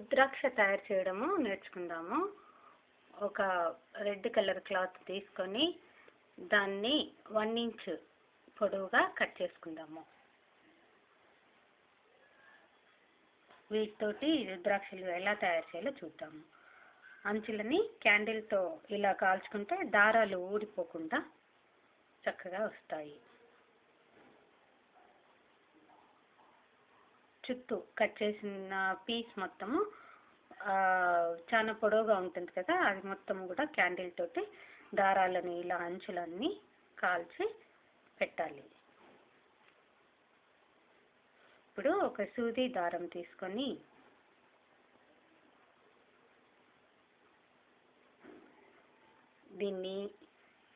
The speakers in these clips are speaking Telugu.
రుద్రాక్ష తయారు చేయడము నేర్చుకుందాము. ఒక రెడ్ కలర్ క్లాత్ తీసుకొని దాన్ని 1 ఇంచ్ పొడవుగా కట్ చేసుకుందాము. వీటితోటి రుద్రాక్షలు ఎలా తయారు చేయాలో చూద్దాము. అంచులని క్యాండిల్తో ఇలా కాల్చుకుంటే దారాలు ఊడిపోకుండా చక్కగా వస్తాయి. చుట్టూ కట్ చేసిన పీస్ మొత్తము చాలా పొడవుగా ఉంటుంది కదా, అది మొత్తం కూడా క్యాండిల్ తోటి దారాలని ఇలా అంచులన్నీ కాల్చి పెట్టాలి. ఇప్పుడు ఒక సూది దారం తీసుకొని దీన్ని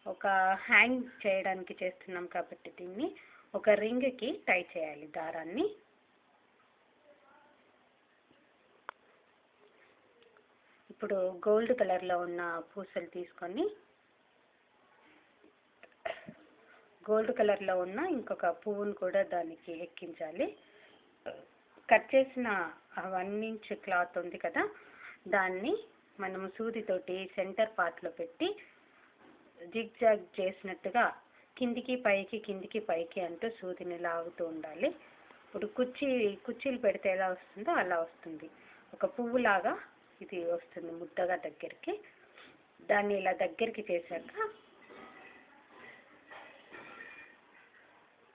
ఒక హ్యాంగ్ చేయడానికి చేస్తున్నాం కాబట్టి దీన్ని ఒక రింగ్కి టై చేయాలి దారాన్ని. ఇప్పుడు గోల్డ్ కలర్లో ఉన్న పూసలు తీసుకొని గోల్డ్ కలర్లో ఉన్న ఇంకొక పువ్వును కూడా దానికి ఎక్కించాలి. కట్ చేసిన 1 ఇంచ్ క్లాత్ ఉంది కదా, దాన్ని మనం సూదితోటి సెంటర్ పార్ట్లో పెట్టి జిగ్ జాగ్ చేసినట్టుగా కిందికి పైకి అంటూ సూదిని లాగుతూ ఉండాలి. ఇప్పుడు కుర్చీలు పెడితే ఎలా వస్తుందో అలా వస్తుంది. ఒక పువ్వులాగా ఇది వస్తుంది ముద్దగా దగ్గరికి. దాన్ని ఇలా దగ్గరికి చేశాక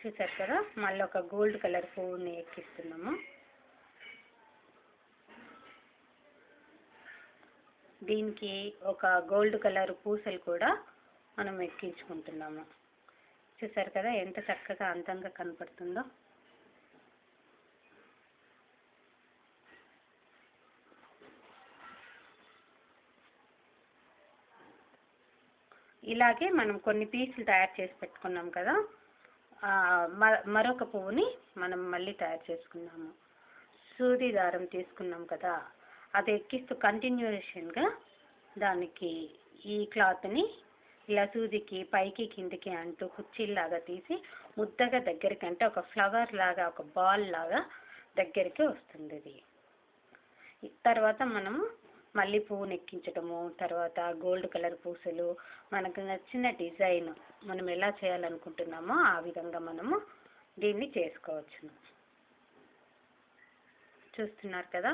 చూసారు కదా, మళ్ళీ ఒక గోల్డ్ కలర్ పువ్వుని ఎక్కిస్తున్నాము. దీనికి ఒక గోల్డ్ కలర్ పూసలు కూడా మనం ఎక్కించుకుంటున్నాము. చూసారు కదా ఎంత చక్కగా అందంగా కనపడుతుందో. ఇలాగే మనం కొన్ని పీసులు తయారు చేసి పెట్టుకున్నాం కదా, మరొక పువ్వుని మనం మళ్ళీ తయారు చేసుకున్నాము. సూది దారం తీసుకున్నాం కదా, అది ఎక్కిస్తూ కంటిన్యూషన్గా దానికి ఈ క్లాత్ని ఇలా సూదికి పైకి కిందికి అంటూ కుర్చీలాగా తీసి ముద్దగా దగ్గరికి, అంటే ఒక ఫ్లవర్ లాగా ఒక బాల్ లాగా దగ్గరికి వస్తుంది. ఇది తర్వాత మనము మళ్ళీ పువ్వుని ఎక్కించడము, తర్వాత గోల్డ్ కలర్ పూసలు, మనకు నచ్చిన డిజైన్ మనం ఎలా చేయాలనుకుంటున్నామో ఆ విధంగా మనము దీన్ని చేసుకోవచ్చు. చూస్తున్నారు కదా,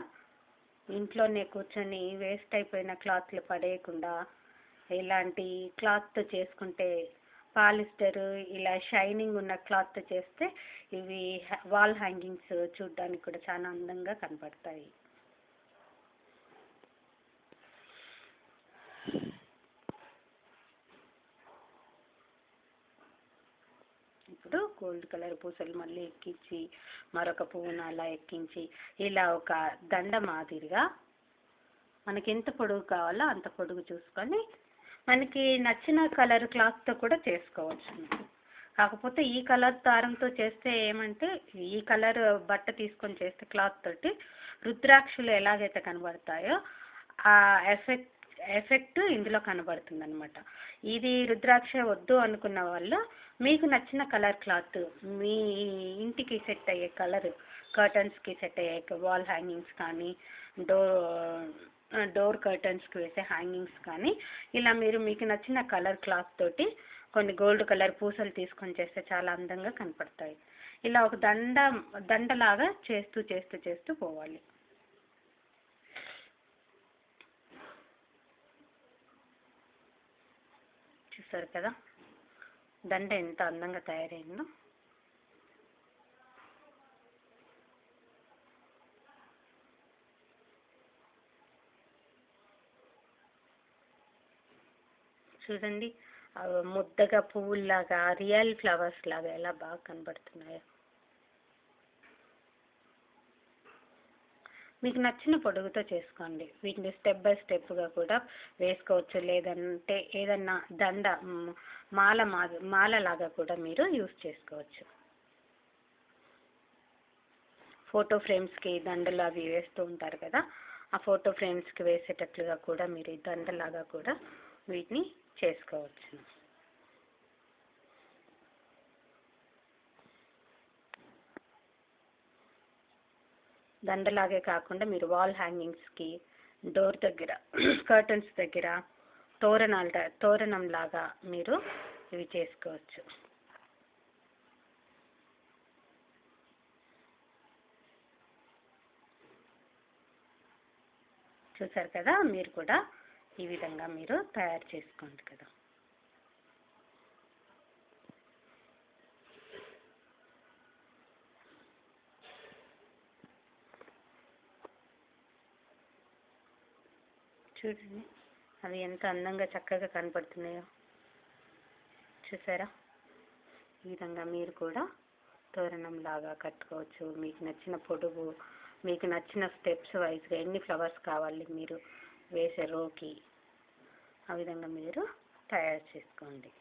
ఇంట్లోనే కూర్చొని వేస్ట్ అయిపోయిన క్లాత్లు పడేయకుండా ఇలాంటి క్లాత్తో చేసుకుంటే, పాలిస్టర్ ఇలా షైనింగ్ ఉన్న క్లాత్తో చేస్తే ఇవి వాల్ హ్యాంగింగ్స్ చూడడానికి కూడా చాలా అందంగా కనపడతాయి. ఇప్పుడు గోల్డ్ కలర్ పూసలు మళ్ళీ ఎక్కించి మరొక పువ్వును అలా ఎక్కించి ఇలా ఒక దండ మాదిరిగా మనకి ఎంత పొడుగు కావాలో అంత పొడుగు చూసుకొని మనకి నచ్చిన కలర్ క్లాత్తో కూడా చేసుకోవచ్చు. కాకపోతే ఈ కలర్ దారంతో చేస్తే ఏమంటే, ఈ కలర్ బట్ట తీసుకొని చేస్తే క్లాత్ తోటి రుద్రాక్షలు ఎలాగైతే కనబడతాయో ఆ ఎఫెక్ట్ ఇందులో కనబడుతుంది అనమాట. ఇది రుద్రాక్ష వద్దు అనుకున్న వాళ్ళు మీకు నచ్చిన కలర్ క్లాత్, మీ ఇంటికి సెట్ అయ్యే కలర్, కర్టన్స్కి సెట్ అయ్యే వాల్ హ్యాంగింగ్స్ కానీ, డోర్ కర్టన్స్కి వేసే హ్యాంగింగ్స్ కానీ, ఇలా మీకు నచ్చిన కలర్ క్లాత్ తోటి కొన్ని గోల్డ్ కలర్ పూసలు తీసుకొని చేస్తే చాలా అందంగా కనపడతాయి. ఇలా ఒక దండలాగా చేస్తూ పోవాలి. చూసారు కదా దండ ఎంత అందంగా తయారైందో. చూడండి ముద్దగా పువ్వుల్లాగా రియల్ ఫ్లవర్స్ లాగా ఎలా బాగా కనబడుతున్నాయో. మీకు నచ్చిన పొడుగుతో చేసుకోండి. వీటిని స్టెప్ బై స్టెప్గా కూడా వేసుకోవచ్చు. లేదంటే ఏదన్నా దండ మాలలాగా కూడా మీరు యూజ్ చేసుకోవచ్చు. ఫోటో ఫ్రేమ్స్కి దండలు అవి వేస్తూ ఉంటారు కదా, ఆ ఫోటో ఫ్రేమ్స్కి వేసేటట్లుగా కూడా మీరు ఈ దండలాగా కూడా వీటిని చేసుకోవచ్చు. దండలాగే కాకుండా మీరు వాల్ హ్యాంగింగ్స్కి, డోర్ దగ్గర, కర్టన్స్ దగ్గర తోరణంలాగా మీరు ఇవి చేసుకోవచ్చు. చూసారు కదా, మీరు కూడా ఈ విధంగా మీరు తయారు చేసుకోండి కదా. చూడండి అవి ఎంత అందంగా చక్కగా కనపడుతున్నాయో. చూసారా, ఈ విధంగా మీరు కూడా తోరణం లాగా కట్టుకోవచ్చు. మీకు నచ్చిన పొడుగు, మీకు నచ్చిన స్టెప్స్ వైజ్గా ఎన్ని ఫ్లవర్స్ కావాలి మీరు వేసే రోకి, ఆ విధంగా మీరు తయారు చేసుకోండి.